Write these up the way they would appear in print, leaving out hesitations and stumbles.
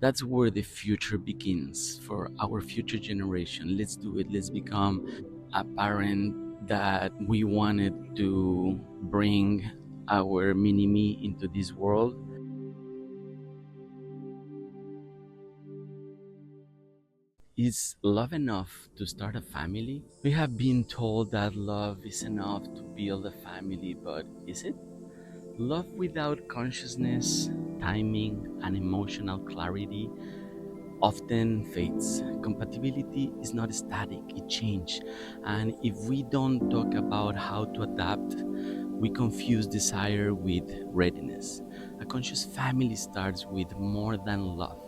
That's where the future begins for our future generation. Let's do it. Let's become a parent that we wanted to bring our mini me into this world. Is love enough to start a family? We have been told that love is enough to build a family, but is it? Love without consciousness, timing, and emotional clarity often fades. Compatibility is not static, it changes. And if we don't talk about how to adapt, we confuse desire with readiness. A conscious family starts with more than love.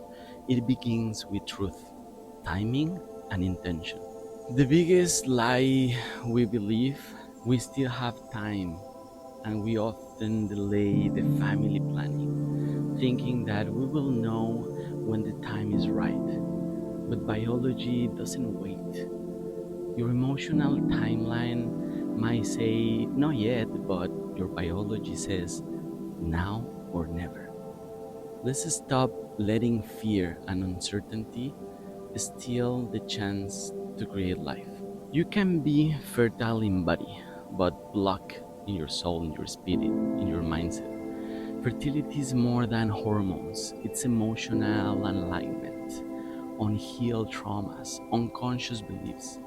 It begins with truth, timing, and intention. The biggest lie we believe: we still have time, and we often delay the family planning, thinking that we will know when the time is right. But biology doesn't wait. Your emotional timeline might say not yet, but your biology says now or never. Let's stop letting fear and uncertainty steal the chance to create life. You can be fertile in body, but block in your soul, in your spirit, in your mindset. Fertility is more than hormones, it's emotional alignment, unhealed traumas, unconscious beliefs,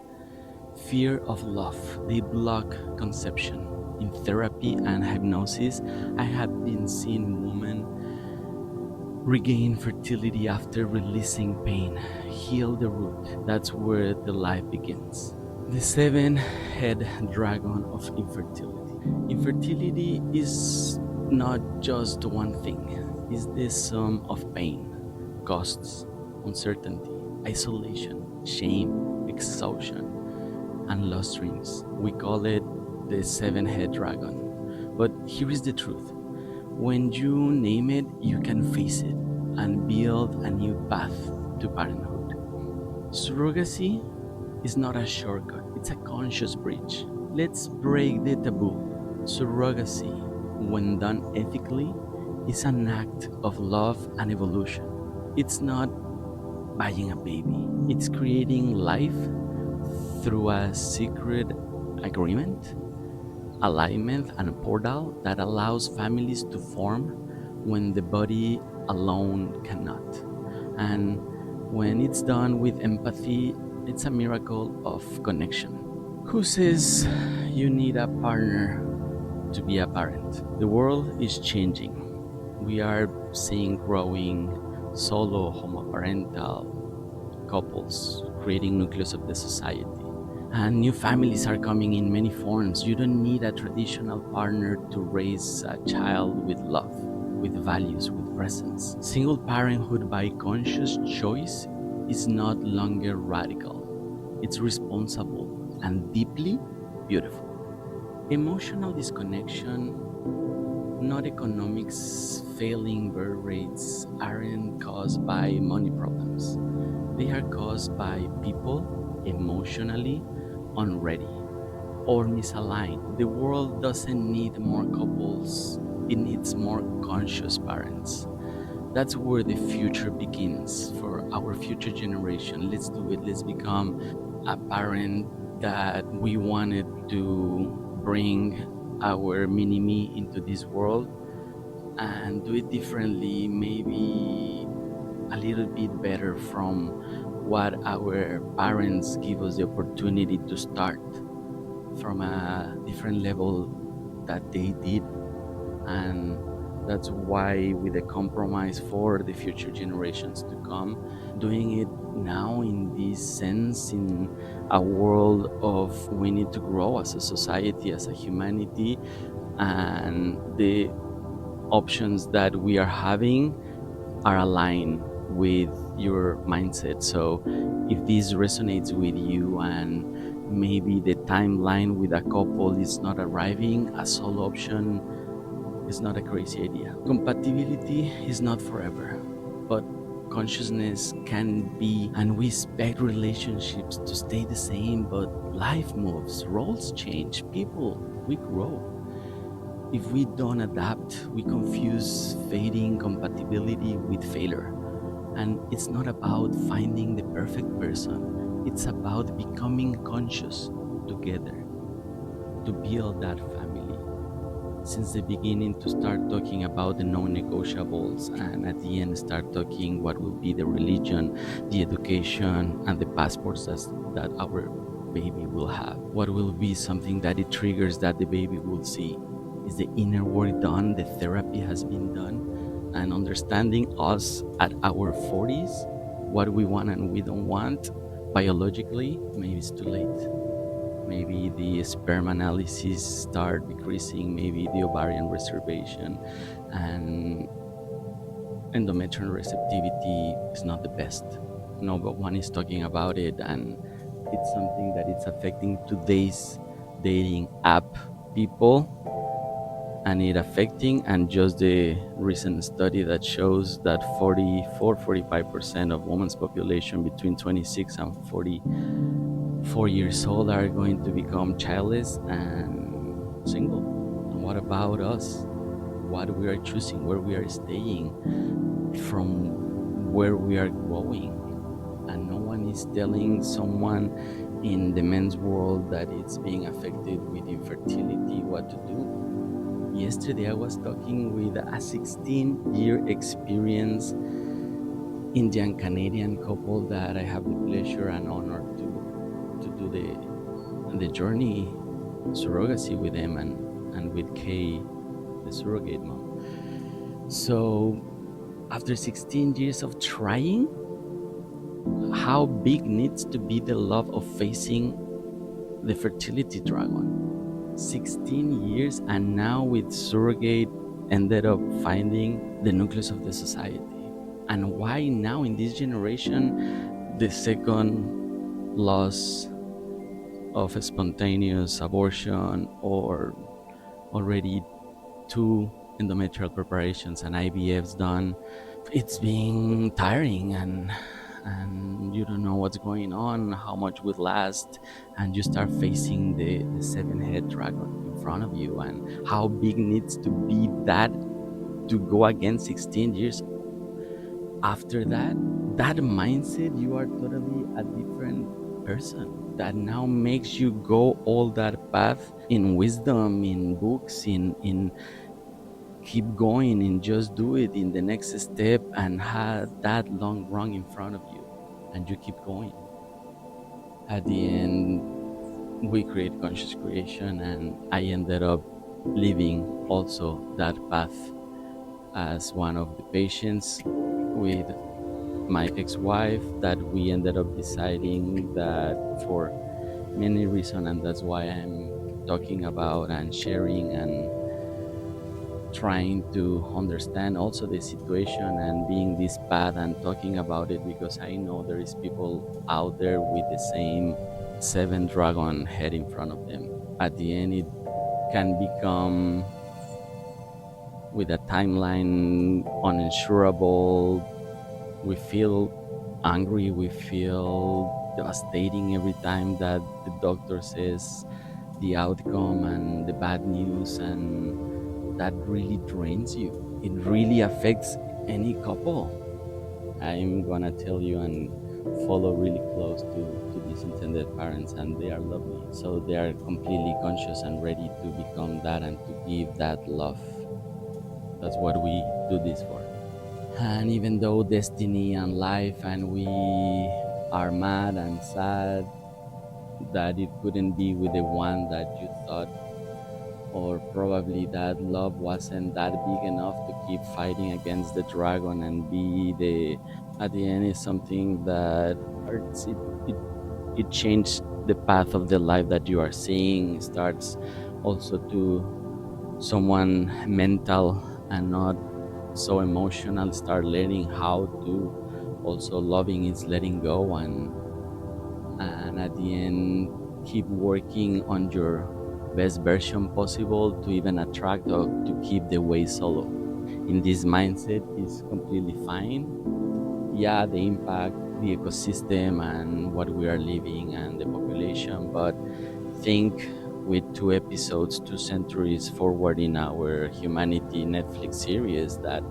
fear of love. They block conception. In therapy and hypnosis, I have been seeing women regain fertility after releasing pain, heal the root. That's where the life begins. The seven-head dragon of infertility. Infertility is not just one thing, it's the sum of pain, costs, uncertainty, isolation, shame, exhaustion, and lost dreams. We call it the seven-head dragon. But here is the truth: when you name it, you can face it and build a new path to parenthood. Surrogacy is not a shortcut, it's a conscious bridge. Let's break the taboo. Surrogacy, when done ethically, is an act of love and evolution. It's not buying a baby, it's creating life through a secret agreement, alignment, and a portal that allows families to form when the body alone cannot. And when it's done with empathy, it's a miracle of connection. Who says you need a partner to be a parent? The world is changing. We are seeing growing solo homoparental couples creating nucleus of the society. And new families are coming in many forms. You don't need a traditional partner to raise a child with love, with values, with presence. Single parenthood by conscious choice is not longer radical. It's responsible and deeply beautiful. Emotional disconnection, not economics. Failing birth rates aren't caused by money problems. They are caused by people emotionally unready or misaligned. The world doesn't need more couples, it needs more conscious parents. That's where the future begins for our future generation. Let's do it. Let's become a parent that we wanted to bring our mini me into this world and do it differently, maybe a little bit better from what our parents give us the opportunity to start from a different level that they did. And that's why, with a compromise for the future generations to come, doing it now in this sense, in a world of we need to grow as a society, as a humanity, and the options that we are having are aligned with your mindset. So if this resonates with you and maybe the timeline with a couple is not arriving, a solo option is not a crazy idea. Compatibility is not forever, but consciousness can be, and we expect relationships to stay the same, but life moves, roles change, people, we grow. If we don't adapt, we confuse fading compatibility with failure. And it's not about finding the perfect person, it's about becoming conscious together to build that family. Since the beginning, to start talking about the non-negotiables, and at the end start talking what will be the religion, the education, and the passports that our baby will have. What will be something that it triggers that the baby will see? Is the inner work done? The therapy has been done? And understanding us at our 40s, what we want and we don't want biologically, maybe it's too late. Maybe the sperm analysis start decreasing, maybe the ovarian reservation and endometrial receptivity is not the best. No, but one is talking about it, and it's something that it's affecting today's dating app people, and it affecting. And just the recent study that shows that 45% of women's population between 26 and 44 years old are going to become childless and single. And what about us? What we are choosing, where we are staying, from where we are going? And no one is telling someone in the men's world that it's being affected with infertility what to do. Yesterday I was talking with a 16-year experience Indian Canadian couple that I have the pleasure and honor to do the journey surrogacy with them, and with Kay, the surrogate mom. So after 16 years of trying, how big needs to be the love of facing the fertility dragon? 16 years, and now with surrogate ended up finding the nucleus of the society. And why now in this generation the second loss of a spontaneous abortion, or already two endometrial preparations and IVFs done? It's being tiring, and you don't know what's going on, how much will last, and you start facing the seven-head dragon in front of you, and how big needs to be that to go again 16 years. After that mindset, you are totally a different person. That now makes you go all that path in wisdom, in books, in keep going, and just do it in the next step, and have that long run in front of you, and you keep going. At the end, we create conscious creation, and I ended up living also that path as one of the patients with my ex-wife, that we ended up deciding that for many reasons, and that's why I'm talking about and sharing and trying to understand also the situation and being this path and talking about it, because I know there is people out there with the same seven dragon head in front of them. At the end, it can become with a timeline uninsurable. We feel angry, we feel devastating every time that the doctor says the outcome and the bad news, and that really drains you. It really affects any couple. I'm gonna tell you and follow really close to these intended parents, and they are lovely. So they are completely conscious and ready to become that and to give that love. That's what we do this for. And even though destiny and life, and we are mad and sad that it couldn't be with the one that you thought, or probably that love wasn't that big enough to keep fighting against the dragon and be the, at the end, is something that hurts. It changed the path of the life that you are seeing. It starts also to someone mental and not so emotional start learning how to also loving is letting go, and at the end keep working on your best version possible to even attract or to keep the way solo. In this mindset is completely fine. Yeah, the impact, the ecosystem and what we are living and the population, but think with 2 episodes 2 centuries forward in our humanity Netflix series, that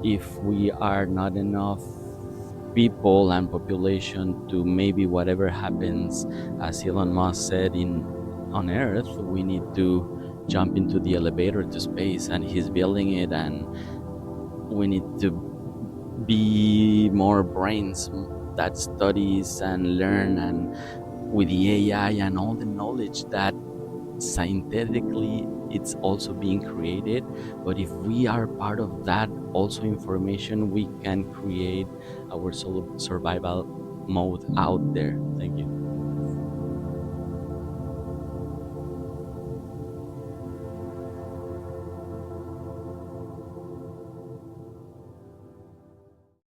if we are not enough people and population to maybe whatever happens, as Elon Musk said, in on Earth, we need to jump into the elevator to space, and he's building it, and we need to be more brains that studies and learn, and with the AI and all the knowledge that synthetically it's also being created. But if we are part of that also information, we can create our survival mode out there.